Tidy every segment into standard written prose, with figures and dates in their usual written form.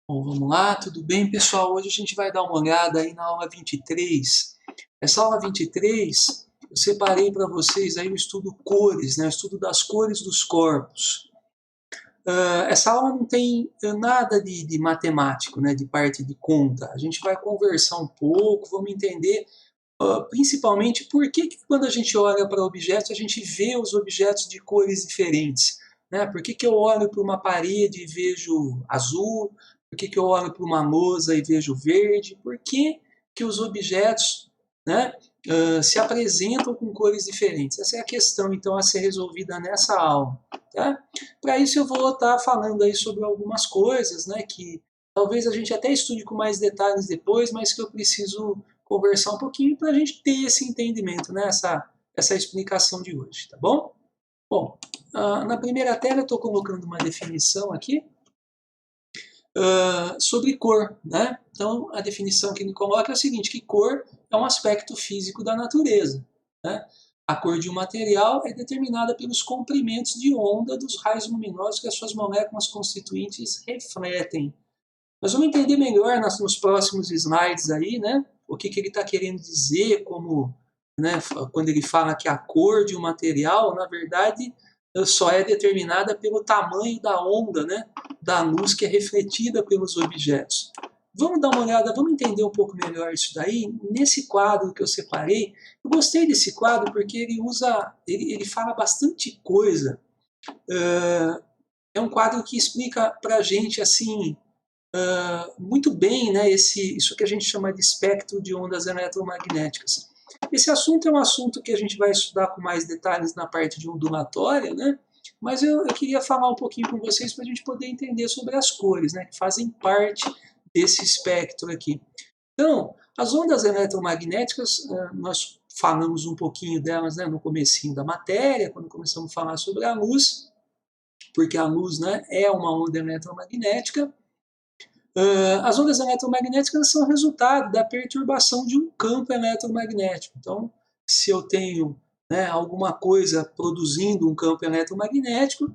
Bom, vamos lá, tudo bem, pessoal? Hoje a gente vai dar uma olhada aí na aula 23. Essa aula 23, eu separei para vocês aí o estudo cores, né? O estudo das cores dos corpos. Essa aula não tem nada de matemático, né? De parte de conta. A gente vai conversar um pouco, vamos entender principalmente por que quando a gente olha para objetos, a gente vê os objetos de cores diferentes. Né? Por que eu olho para uma parede e vejo azul? Por que eu olho para uma lousa e vejo verde? Por que os objetos, né, se apresentam com cores diferentes? Essa é a questão, então, a ser resolvida nessa aula. Tá? Para isso eu vou estar falando aí sobre algumas coisas, né, que talvez a gente até estude com mais detalhes depois, mas que eu preciso conversar um pouquinho para a gente ter esse entendimento, né, essa explicação de hoje, tá bom? Bom, na primeira tela eu estou colocando uma definição aqui sobre cor, né? Então, a definição que ele coloca é o seguinte, que cor é um aspecto físico da natureza, né? A cor de um material é determinada pelos comprimentos de onda dos raios luminosos que as suas moléculas constituintes refletem. Nós vamos entender melhor nos próximos slides aí, né? O que ele está querendo dizer, como, né, quando ele fala que a cor de um material, na verdade, só é determinada pelo tamanho da onda, né, da luz que é refletida pelos objetos. Vamos dar uma olhada, vamos entender um pouco melhor isso daí. Nesse quadro que eu separei, eu gostei desse quadro porque ele fala bastante coisa. É um quadro que explica para a gente assim muito bem, né, isso que a gente chama de espectro de ondas eletromagnéticas. Esse assunto é um assunto que a gente vai estudar com mais detalhes na parte de ondulatória, né? Mas eu queria falar um pouquinho com vocês para a gente poder entender sobre as cores, né, que fazem parte desse espectro aqui. Então, as ondas eletromagnéticas, nós falamos um pouquinho delas, né, no comecinho da matéria, quando começamos a falar sobre a luz, porque a luz, né, é uma onda eletromagnética. As ondas eletromagnéticas são resultado da perturbação de um campo eletromagnético. Então, se eu tenho, né, alguma coisa produzindo um campo eletromagnético,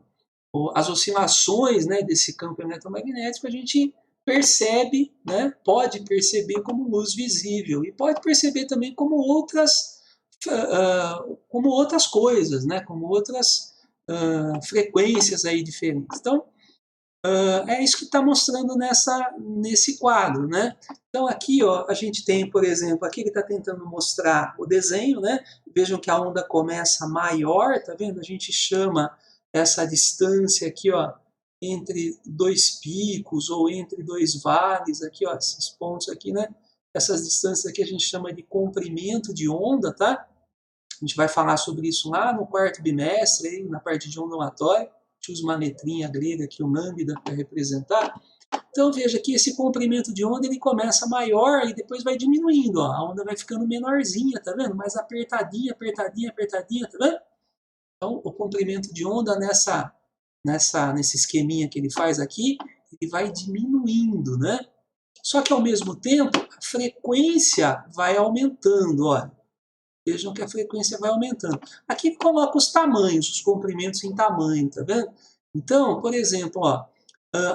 as oscilações, né, desse campo eletromagnético, a gente percebe, né, pode perceber como luz visível e pode perceber também como outras coisas, né, como outras frequências aí diferentes. Então, é isso que está mostrando nesse quadro, né? Então aqui, ó, a gente tem, por exemplo, aqui ele está tentando mostrar o desenho, né? Vejam que a onda começa maior, tá vendo? A gente chama essa distância aqui, ó, entre dois picos ou entre dois vales, aqui, ó, esses pontos aqui, né? Essas distâncias aqui a gente chama de comprimento de onda, tá? A gente vai falar sobre isso lá no quarto bimestre, aí, na parte de ondulatória. A gente usa uma letrinha grega aqui, o lambda, para representar. Então veja que esse comprimento de onda ele começa maior e depois vai diminuindo. Ó. A onda vai ficando menorzinha, tá vendo? Mais apertadinha, apertadinha, apertadinha, tá vendo? Então o comprimento de onda nesse esqueminha que ele faz aqui, ele vai diminuindo, né? Só que ao mesmo tempo a frequência vai aumentando, olha. Vejam que a frequência vai aumentando. Aqui coloca os tamanhos, os comprimentos em tamanho, tá vendo? Então, por exemplo, ó,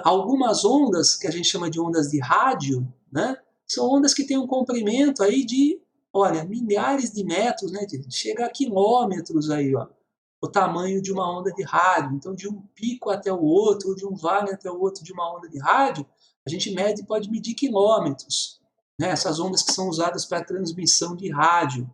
algumas ondas, que a gente chama de ondas de rádio, né, são ondas que têm um comprimento aí de, olha, milhares de metros, né, chega a quilômetros aí, ó, o tamanho de uma onda de rádio. Então, de um pico até o outro, de um vale até o outro de uma onda de rádio, a gente pode medir quilômetros. Né, essas ondas que são usadas para transmissão de rádio.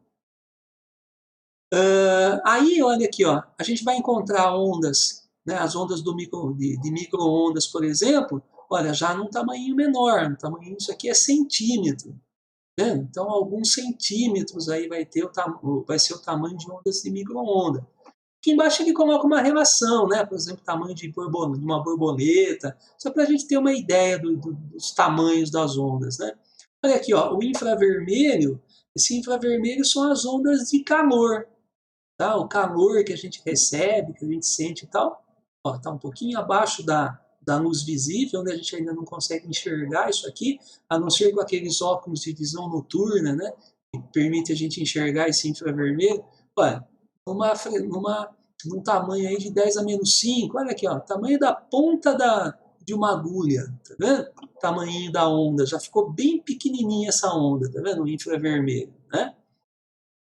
Aí, olha aqui, ó, a gente vai encontrar ondas, né, as ondas de micro-ondas, por exemplo, olha, já num tamanho menor, isso aqui é centímetro. Né? Então, alguns centímetros aí vai ser o tamanho de ondas de micro-onda. Aqui embaixo ele coloca uma relação, né? Por exemplo, tamanho de uma borboleta, só para a gente ter uma ideia dos tamanhos das ondas. Né? Olha aqui, ó, o infravermelho, esse infravermelho são as ondas de calor. Tá? O calor que a gente recebe, que a gente sente e tal, está um pouquinho abaixo da luz visível, onde a gente ainda não consegue enxergar isso aqui, a não ser com aqueles óculos de visão noturna, né, que permite a gente enxergar esse infravermelho. Olha, num tamanho aí de 10 a menos 5, olha aqui, ó, tamanho da ponta de uma agulha, tá vendo? O tamanho da onda, já ficou bem pequenininha essa onda, tá vendo? O infravermelho, né?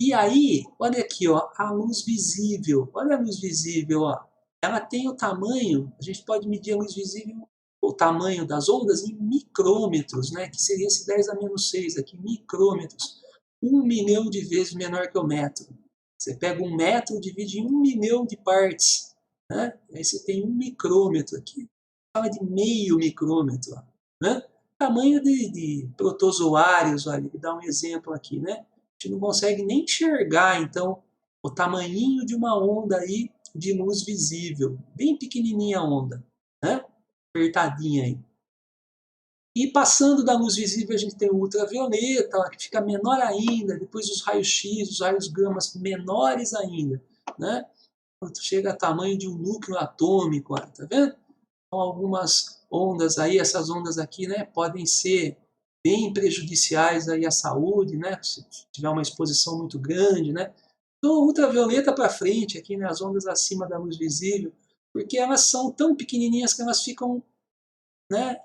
E aí, olha aqui, ó, a luz visível. Olha a luz visível, ó. Ela tem o tamanho, a gente pode medir a luz visível, o tamanho das ondas em micrômetros, né? Que seria esse 10 a menos 6 aqui, micrômetros. 1 milhão de vezes menor que o metro. Você pega 1 metro, divide em 1 milhão de partes, né? Aí você tem 1 micrômetro aqui. Fala de meio micrômetro, ó, né? Tamanho de protozoários, olha, vou dar um exemplo aqui, né? A gente não consegue nem enxergar, então, o tamanhinho de uma onda aí de luz visível. Bem pequenininha a onda, né? Apertadinha aí. E passando da luz visível, a gente tem o ultravioleta, que fica menor ainda. Depois os raios-x, os raios gamas menores ainda, né? Chega a tamanho de um núcleo atômico, tá vendo? Então, algumas ondas aí, essas ondas aqui, né, podem ser bem prejudiciais aí à saúde, né, se tiver uma exposição muito grande, né. Então, ultravioleta para frente aqui, né, as ondas acima da luz visível, porque elas são tão pequenininhas que elas ficam, né,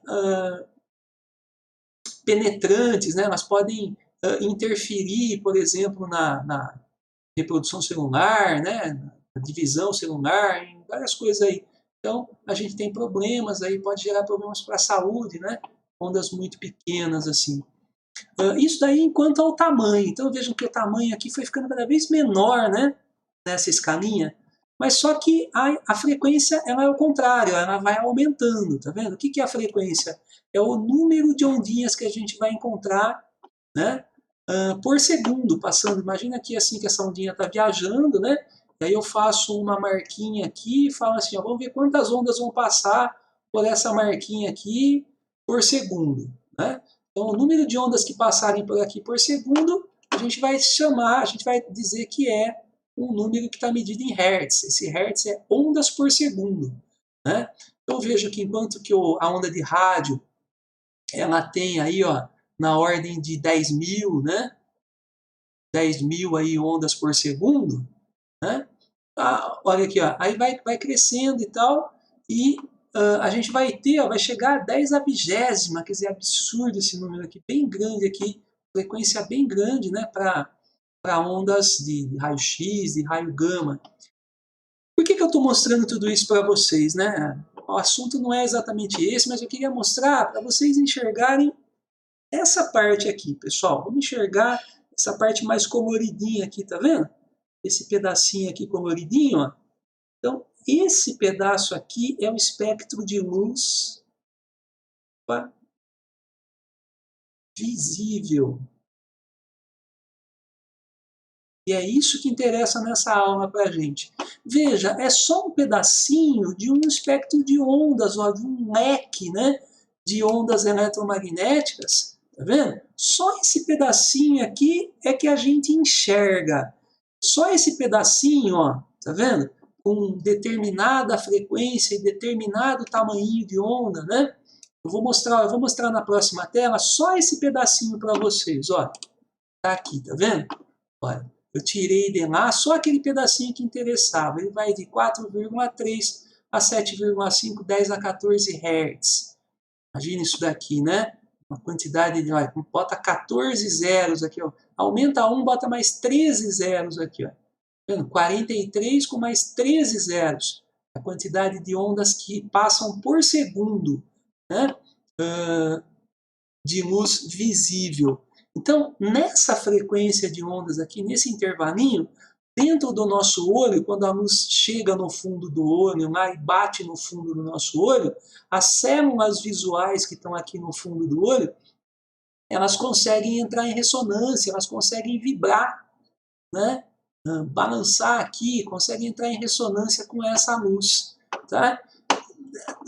penetrantes, né, elas podem interferir, por exemplo, na reprodução celular, né, na divisão celular, em várias coisas aí. Então, a gente tem problemas aí, pode gerar problemas para a saúde, né? Ondas muito pequenas, assim. Isso daí enquanto ao tamanho. Então, vejam que o tamanho aqui foi ficando cada vez menor, né? Nessa escalinha. Mas só que a frequência, ela é o contrário, ela vai aumentando, tá vendo? O que é a frequência? É o número de ondinhas que a gente vai encontrar, né? Por segundo, passando. Imagina aqui assim que essa ondinha está viajando, né? E aí eu faço uma marquinha aqui e falo assim, ó, vamos ver quantas ondas vão passar por essa marquinha aqui por segundo, né? Então, o número de ondas que passarem por aqui por segundo, a gente vai chamar, a gente vai dizer que é um número que está medido em hertz. Esse hertz é ondas por segundo, né? Então, eu vejo que enquanto que a onda de rádio, ela tem aí, ó, na ordem de 10.000, né? 10.000 aí ondas por segundo, né? Olha aqui, ó, aí vai crescendo e tal, e a gente vai ter, ó, vai chegar a 10 a vigésima, quer dizer, absurdo esse número aqui, bem grande aqui, frequência bem grande, né, para ondas de raio-x, de raio gama. Por que eu estou mostrando tudo isso para vocês, né? O assunto não é exatamente esse, mas eu queria mostrar para vocês enxergarem essa parte aqui, pessoal. Vamos enxergar essa parte mais coloridinha aqui, tá vendo? Esse pedacinho aqui coloridinho, ó. Então, esse pedaço aqui é o espectro de luz visível. E é isso que interessa nessa aula para a gente. Veja, é só um pedacinho de um espectro de ondas, ó, de um leque, né, de ondas eletromagnéticas. Tá vendo? Só esse pedacinho aqui é que a gente enxerga. Só esse pedacinho, ó, tá vendo? Com determinada frequência e determinado tamanho de onda, né? Eu vou mostrar na próxima tela só esse pedacinho para vocês, ó. Tá aqui, tá vendo? Olha, eu tirei de lá só aquele pedacinho que interessava. Ele vai de 4,3 a 7,5, 10 a 14 Hz. Imagina isso daqui, né? Uma quantidade de... Olha, bota 14 zeros aqui, ó. Aumenta 1, bota mais 13 zeros aqui, ó. 43 com mais 13 zeros. A quantidade de ondas que passam por segundo, né? De luz visível. Então, nessa frequência de ondas aqui, nesse intervalinho, dentro do nosso olho, quando a luz chega no fundo do olho lá e bate no fundo do nosso olho, as células visuais que estão aqui no fundo do olho, elas conseguem entrar em ressonância, elas conseguem vibrar, né? Balançar aqui, conseguem entrar em ressonância com essa luz. Tá?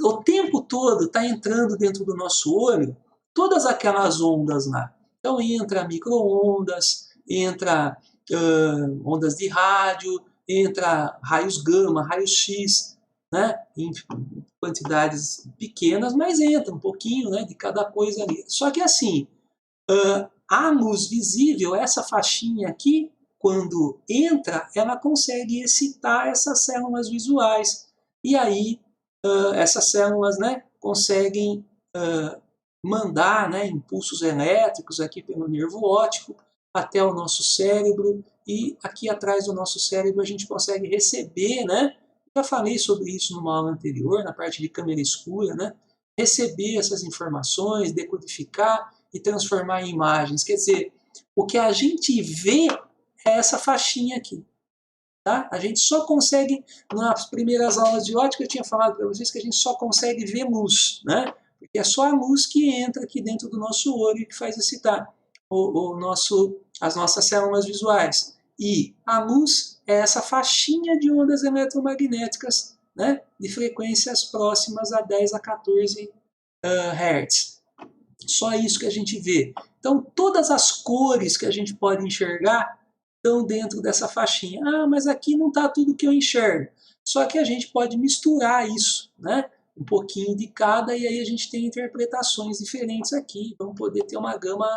O tempo todo está entrando dentro do nosso olho todas aquelas ondas lá. Então entra micro-ondas, entra ondas de rádio, entra raios gama, raios X, né? Em quantidades pequenas, mas entra um pouquinho, né, de cada coisa ali. Só que assim, a luz visível, essa faixinha aqui, quando entra, ela consegue excitar essas células visuais. E aí, essas células, né, conseguem mandar, né, impulsos elétricos aqui pelo nervo óptico até o nosso cérebro, e aqui atrás do nosso cérebro a gente consegue receber, né? Já falei sobre isso numa aula anterior, na parte de câmera escura, né? Receber essas informações, decodificar e transformar em imagens. Quer dizer, o que a gente vê é essa faixinha aqui. Tá? A gente só consegue, nas primeiras aulas de ótica eu tinha falado para vocês que a gente só consegue ver luz, né? Porque é só a luz que entra aqui dentro do nosso olho e que faz excitar as nossas células visuais. E a luz é essa faixinha de ondas eletromagnéticas, né, de frequências próximas a 10 a 14 Hz. Só isso que a gente vê. Então, todas as cores que a gente pode enxergar estão dentro dessa faixinha. Ah, mas aqui não está tudo que eu enxergo. Só que a gente pode misturar isso, né? Um pouquinho de cada, e aí a gente tem interpretações diferentes aqui. Vamos poder ter uma gama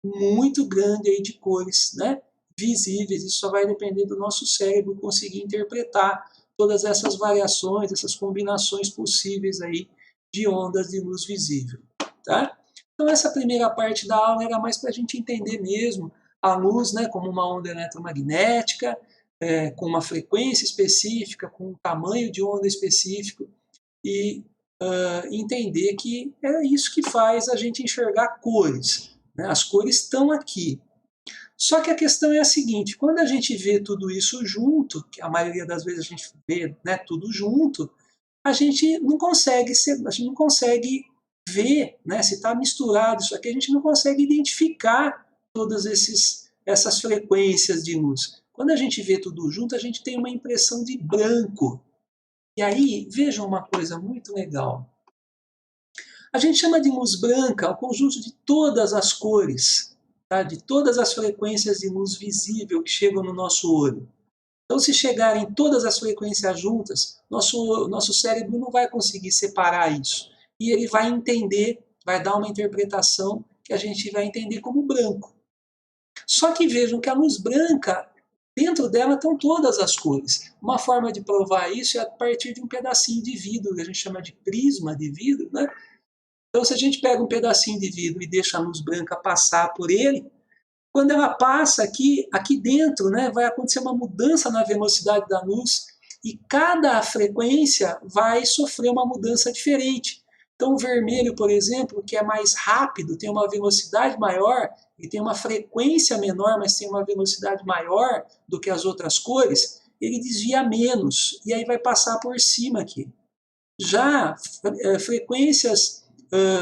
muito grande aí de cores, né? Visíveis. Isso só vai depender do nosso cérebro conseguir interpretar todas essas variações, essas combinações possíveis aí de ondas de luz visível, tá? Então essa primeira parte da aula era mais para a gente entender mesmo a luz, né, como uma onda eletromagnética, com uma frequência específica, com um tamanho de onda específico, e entender que é isso que faz a gente enxergar cores. Né? As cores estão aqui. Só que a questão é a seguinte, quando a gente vê tudo isso junto, que a maioria das vezes a gente vê, né, tudo junto, a gente não consegue ver, né, se está misturado isso aqui, a gente não consegue identificar todas essas frequências de luz. Quando a gente vê tudo junto, a gente tem uma impressão de branco. E aí, vejam uma coisa muito legal. A gente chama de luz branca o conjunto de todas as cores, tá? De todas as frequências de luz visível que chegam no nosso olho. Então, se chegarem todas as frequências juntas, nosso cérebro não vai conseguir separar isso. E ele vai entender, vai dar uma interpretação que a gente vai entender como branco. Só que vejam que a luz branca, dentro dela estão todas as cores. Uma forma de provar isso é a partir de um pedacinho de vidro, que a gente chama de prisma de vidro, né? Então, se a gente pega um pedacinho de vidro e deixa a luz branca passar por ele, quando ela passa aqui dentro, né, vai acontecer uma mudança na velocidade da luz e cada frequência vai sofrer uma mudança diferente. Então, o vermelho, por exemplo, que é mais rápido, tem uma velocidade maior e tem uma frequência menor, mas tem uma velocidade maior do que as outras cores, ele desvia menos e aí vai passar por cima aqui. Já frequências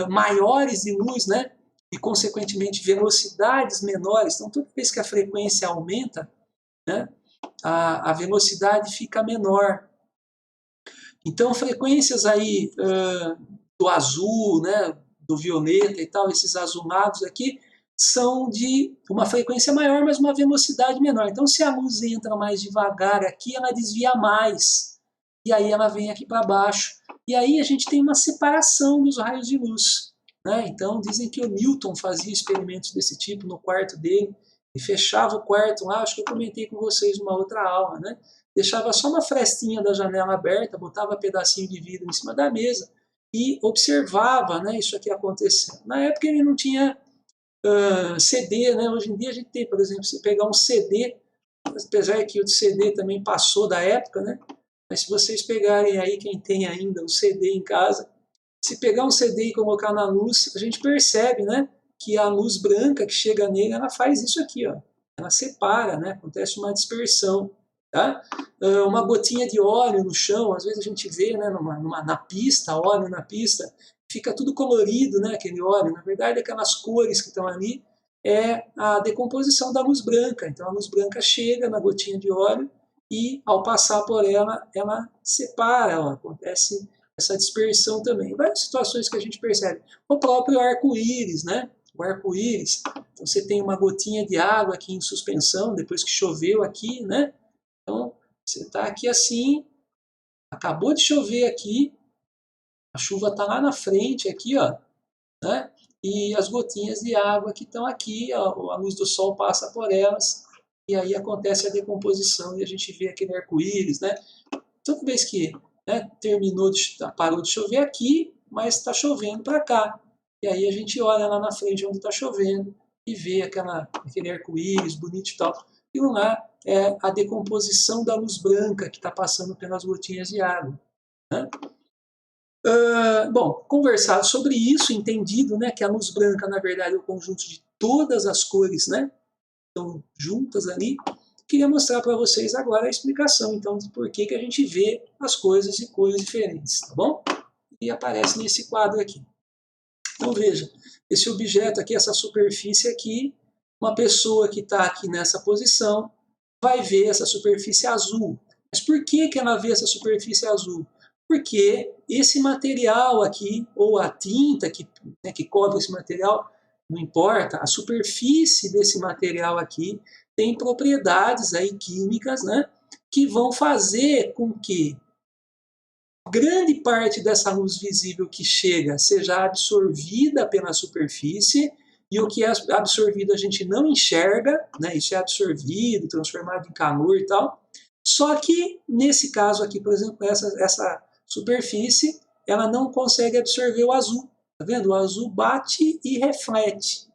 maiores de luz, né, e, consequentemente, velocidades menores. Então, toda vez que a frequência aumenta, né, a velocidade fica menor. Então, frequências aí do azul, né, do violeta e tal, esses azulados aqui, são de uma frequência maior, mas uma velocidade menor. Então, se a luz entra mais devagar aqui, ela desvia mais. E aí ela vem aqui para baixo. E aí a gente tem uma separação dos raios de luz. Né? Então, dizem que o Newton fazia experimentos desse tipo no quarto dele, e fechava o quarto lá, acho que eu comentei com vocês numa outra aula, né? Deixava só uma frestinha da janela aberta, botava um pedacinho de vidro em cima da mesa e observava, né, isso aqui acontecendo. Na época ele não tinha CD, né? Hoje em dia a gente tem, por exemplo, você pegar um CD, apesar que o CD também passou da época, né? Mas se vocês pegarem aí, quem tem ainda o CD em casa, se pegar um CD e colocar na luz, a gente percebe, né, que a luz branca que chega nele, ela faz isso aqui, ó. Ela separa, né, acontece uma dispersão. Tá? Uma gotinha de óleo no chão, às vezes a gente vê, né, na pista, óleo na pista, fica tudo colorido, né, aquele óleo. Na verdade, aquelas cores que estão ali é a decomposição da luz branca. Então a luz branca chega na gotinha de óleo e, ao passar por ela, ela separa, ó, acontece essa dispersão também. Várias situações que a gente percebe. O próprio arco-íris, né? O arco-íris. Então você tem uma gotinha de água aqui em suspensão, depois que choveu aqui, né? Então você está aqui assim, acabou de chover aqui, a chuva está lá na frente, aqui, ó, né? E as gotinhas de água que estão aqui, ó, a luz do sol passa por elas, e aí acontece a decomposição e a gente vê aquele arco-íris, né? Toda vez que, né, parou de chover aqui, mas está chovendo para cá. E aí a gente olha lá na frente onde está chovendo e vê aquele arco-íris bonito e tal. E lá é a decomposição da luz branca que está passando pelas gotinhas de água, né? Bom, conversado sobre isso, entendido, né, que a luz branca, na verdade, é o conjunto de todas as cores, né, estão juntas ali. Queria mostrar para vocês agora a explicação, então, de por que a gente vê as coisas de cores diferentes, tá bom? E aparece nesse quadro aqui. Então, veja, esse objeto aqui, essa superfície aqui, uma pessoa que está aqui nessa posição vai ver essa superfície azul. Mas por que ela vê essa superfície azul? Porque esse material aqui, ou a tinta que cobre esse material, não importa, a superfície desse material aqui tem propriedades aí químicas, né, que vão fazer com que grande parte dessa luz visível que chega seja absorvida pela superfície, e o que é absorvido a gente não enxerga, né? Isso é absorvido, transformado em calor e tal. Só que, nesse caso aqui, por exemplo, essa superfície, ela não consegue absorver o azul. Tá vendo? O azul bate e reflete.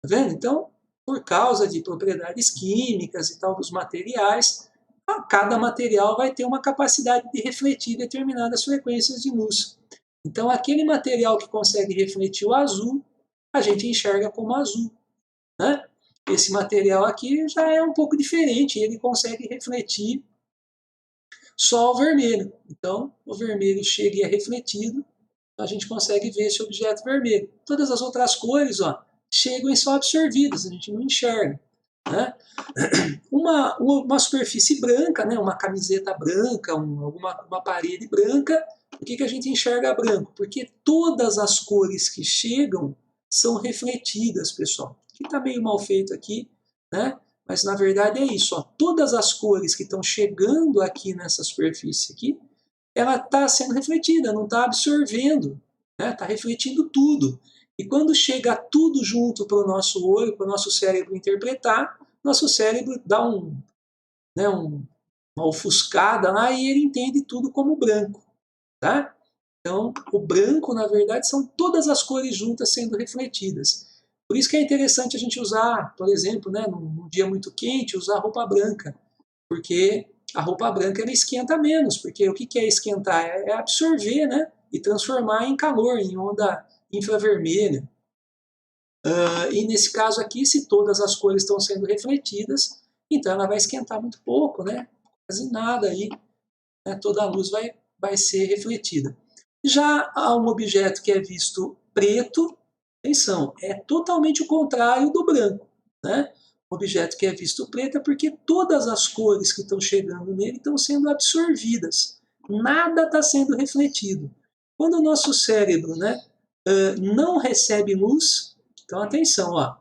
Tá vendo? Então, por causa de propriedades químicas e tal dos materiais, cada material vai ter uma capacidade de refletir determinadas frequências de luz. Então, aquele material que consegue refletir o azul, a gente enxerga como azul, né? Esse material aqui já é um pouco diferente, ele consegue refletir só o vermelho. Então, o vermelho chega e é refletido, a gente consegue ver esse objeto vermelho. Todas as outras cores, ó, chegam e são absorvidas, a gente não enxerga, né? Uma superfície branca, né, uma camiseta branca, uma parede branca, por que a gente enxerga branco? Porque todas as cores que chegam são refletidas, pessoal. Aqui está meio mal feito aqui, né? Mas na verdade é isso, ó. Todas as cores que estão chegando aqui nessa superfície aqui, ela está sendo refletida, não está absorvendo, né? Está refletindo tudo. E quando chega tudo junto para o nosso olho, para o nosso cérebro interpretar, nosso cérebro dá uma ofuscada lá e ele entende tudo como branco, tá? Então, o branco, na verdade, são todas as cores juntas sendo refletidas. Por isso que é interessante a gente usar, por exemplo, né, num dia muito quente, usar roupa branca, porque a roupa branca ela esquenta menos, porque o que é esquentar? É absorver, né, e transformar em calor, em onda infravermelha. E nesse caso aqui, se todas as cores estão sendo refletidas, então ela vai esquentar muito pouco, né? Quase nada aí, né? Toda a luz vai ser refletida. Já há um objeto que é visto preto, atenção, é totalmente o contrário do branco, né? O objeto que é visto preto é porque todas as cores que estão chegando nele estão sendo absorvidas, nada está sendo refletido. Quando o nosso cérebro, né, não recebe luz, então atenção, ó,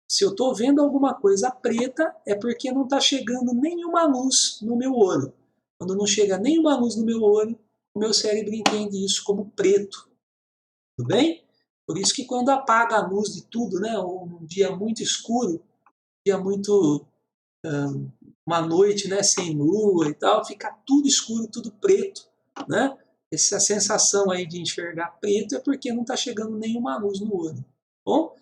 se eu estou vendo alguma coisa preta é porque não está chegando nenhuma luz no meu olho. Quando não chega nenhuma luz no meu olho, o meu cérebro entende isso como preto. Tudo bem? Por isso que quando apaga a luz de tudo, né, ou um dia muito escuro, dia muito uma noite, né, sem lua e tal, fica tudo escuro, tudo preto, né? Essa sensação aí de enxergar preto é porque não está chegando nenhuma luz no olho. Bom,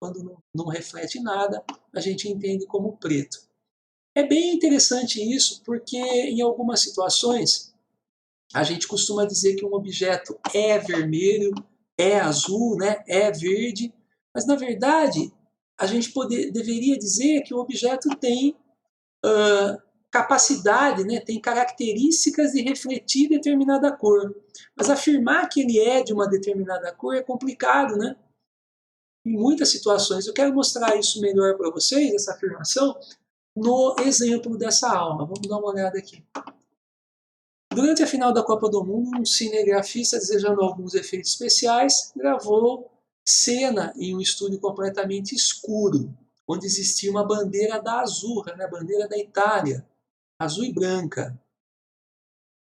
quando não reflete nada, a gente entende como preto. É bem interessante isso, porque em algumas situações a gente costuma dizer que um objeto é vermelho, é azul, né, é verde, mas na verdade a gente deveria dizer que o objeto tem capacidade, né, tem características de refletir determinada cor. Mas afirmar que ele é de uma determinada cor é complicado, né? Em muitas situações. Eu quero mostrar isso melhor para vocês, essa afirmação, no exemplo dessa aula. Vamos dar uma olhada aqui. Durante a final da Copa do Mundo, um cinegrafista, desejando alguns efeitos especiais, gravou cena em um estúdio completamente escuro, onde existia uma bandeira da Azzurra, né, a bandeira da Itália, azul e branca,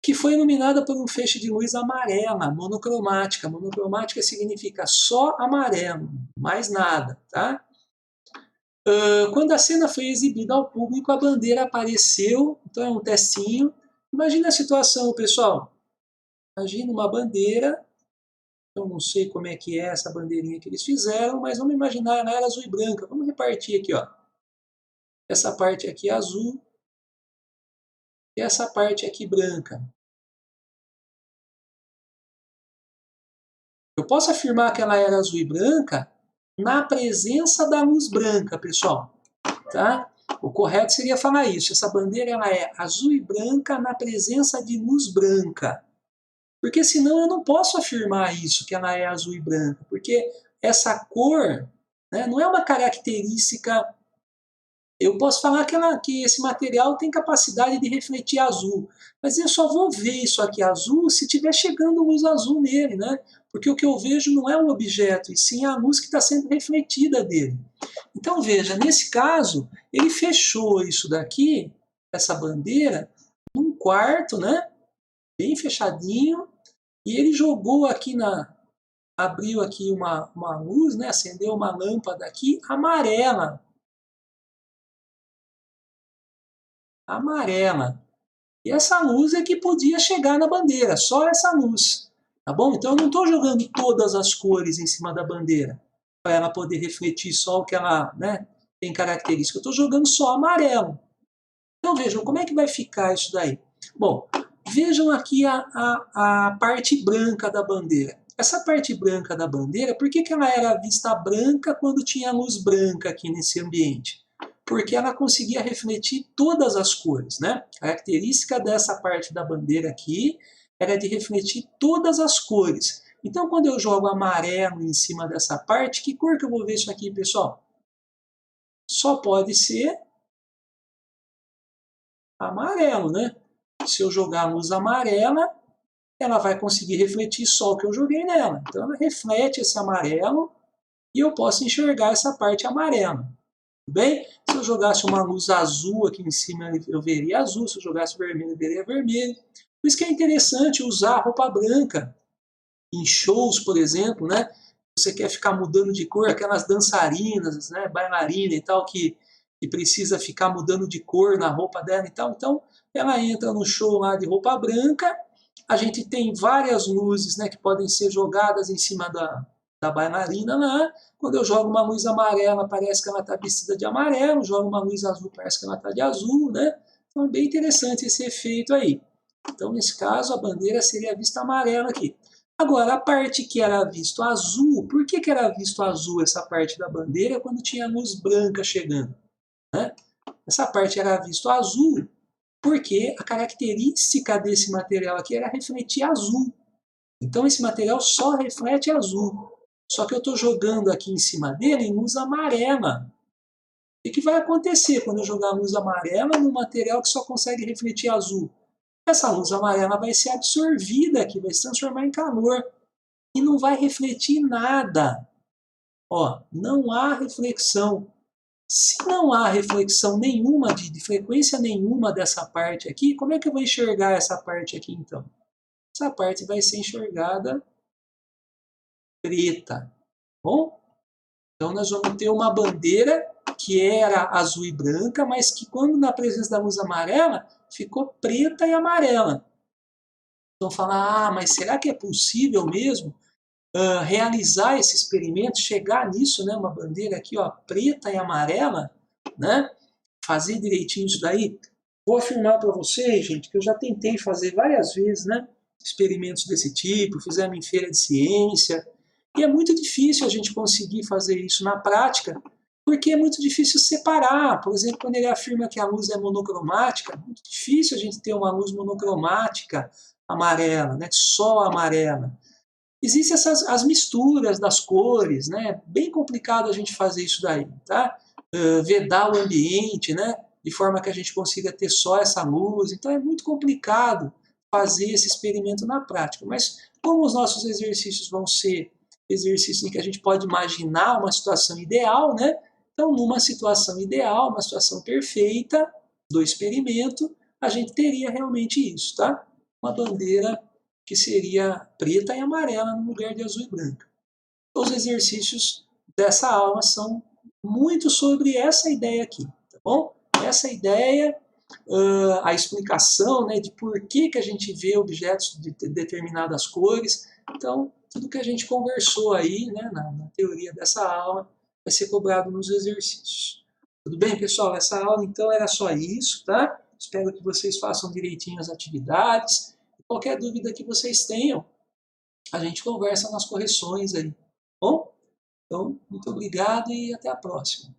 que foi iluminada por um feixe de luz amarela, monocromática. Monocromática significa só amarelo, mais nada, tá? Quando a cena foi exibida ao público, a bandeira apareceu, então é um testinho. Imagina a situação, pessoal. Imagina uma bandeira Eu não sei como é que é essa bandeirinha que eles fizeram, mas vamos imaginar, ela era azul e branca. Vamos repartir aqui, ó. Essa parte aqui é azul e essa parte aqui branca. Eu posso afirmar que ela era azul e branca na presença da luz branca, pessoal. Tá? O correto seria falar isso. Essa bandeira ela é azul e branca na presença de luz branca. Porque senão eu não posso afirmar isso, que ela é azul e branca. Porque essa cor, né, não é uma característica. Eu posso falar que esse material tem capacidade de refletir azul, mas eu só vou ver isso aqui azul se estiver chegando luz azul nele, né? Porque o que eu vejo não é o objeto, e sim a luz que está sendo refletida dele. Então veja, nesse caso, ele fechou isso daqui, essa bandeira, num quarto, né? Bem fechadinho, e ele jogou aqui abriu aqui uma luz, né? Acendeu uma lâmpada aqui amarela. Amarela. E essa luz é que podia chegar na bandeira, só essa luz. Tá bom? Então eu não estou jogando todas as cores em cima da bandeira, para ela poder refletir só o que ela, né, tem característica. Eu estou jogando só amarelo. Então vejam, como é que vai ficar isso daí? Bom, vejam aqui a parte branca da bandeira. Essa parte branca da bandeira, por que ela era vista branca quando tinha luz branca aqui nesse ambiente? Porque ela conseguia refletir todas as cores, né? A característica dessa parte da bandeira aqui era de refletir todas as cores. Então, quando eu jogo amarelo em cima dessa parte, que cor que eu vou ver isso aqui, pessoal? Só pode ser amarelo, né? Se eu jogar luz amarela, ela vai conseguir refletir só o que eu joguei nela. Então, ela reflete esse amarelo e eu posso enxergar essa parte amarela. Tudo bem? Se eu jogasse uma luz azul aqui em cima, eu veria azul. Se eu jogasse vermelho, eu veria vermelho. Por isso que é interessante usar roupa branca em shows, por exemplo, né? Você quer ficar mudando de cor, aquelas dançarinas, né, bailarina e tal, que precisa ficar mudando de cor na roupa dela e tal. Então, ela entra no show lá de roupa branca. A gente tem várias luzes, né, que podem ser jogadas em cima da bailarina lá. Quando eu jogo uma luz amarela, parece que ela está vestida de amarelo. Jogo uma luz azul, parece que ela está de azul, né? Então é bem interessante esse efeito aí. Então, nesse caso, a bandeira seria vista amarela aqui. Agora, a parte que era visto azul, por que era visto azul essa parte da bandeira quando tinha luz branca chegando? Né? Essa parte era visto azul porque a característica desse material aqui era refletir azul. Então esse material só reflete azul. Só que eu estou jogando aqui em cima dele em luz amarela. O que vai acontecer quando eu jogar luz amarela num material que só consegue refletir azul? Essa luz amarela vai ser absorvida aqui, vai se transformar em calor e não vai refletir nada. Ó, não há reflexão. Se não há reflexão nenhuma, de frequência nenhuma dessa parte aqui, como é que eu vou enxergar essa parte aqui então? Essa parte vai ser enxergada preta. Bom? Então nós vamos ter uma bandeira que era azul e branca, mas que quando na presença da luz amarela, ficou preta e amarela. Então falar, mas será que é possível mesmo realizar esse experimento, chegar nisso, né, uma bandeira aqui, ó, preta e amarela, né, fazer direitinho isso daí? Vou afirmar para vocês, gente, que eu já tentei fazer várias vezes, né, experimentos desse tipo, fizemos em feira de ciência, e é muito difícil a gente conseguir fazer isso na prática, porque é muito difícil separar. Por exemplo, quando ele afirma que a luz é monocromática, é muito difícil a gente ter uma luz monocromática amarela, né, só amarela. Existem as misturas das cores, né? Bem complicado a gente fazer isso daí, tá? Vedar o ambiente, né? De forma que a gente consiga ter só essa luz. Então é muito complicado fazer esse experimento na prática. Mas como os nossos exercícios vão ser exercícios em que a gente pode imaginar uma situação ideal, né? Então, numa situação ideal, uma situação perfeita do experimento, a gente teria realmente isso, tá? Uma bandeira que seria preta e amarela no lugar de azul e branca. Os exercícios dessa aula são muito sobre essa ideia aqui, tá bom? Essa ideia, a explicação, né, de por que a gente vê objetos de determinadas cores. Então, tudo que a gente conversou aí, né, na teoria dessa aula, vai ser cobrado nos exercícios. Tudo bem, pessoal? Essa aula, então, era só isso, tá? Espero que vocês façam direitinho as atividades. Qualquer dúvida que vocês tenham, a gente conversa nas correções aí. Bom? Então, muito obrigado e até a próxima.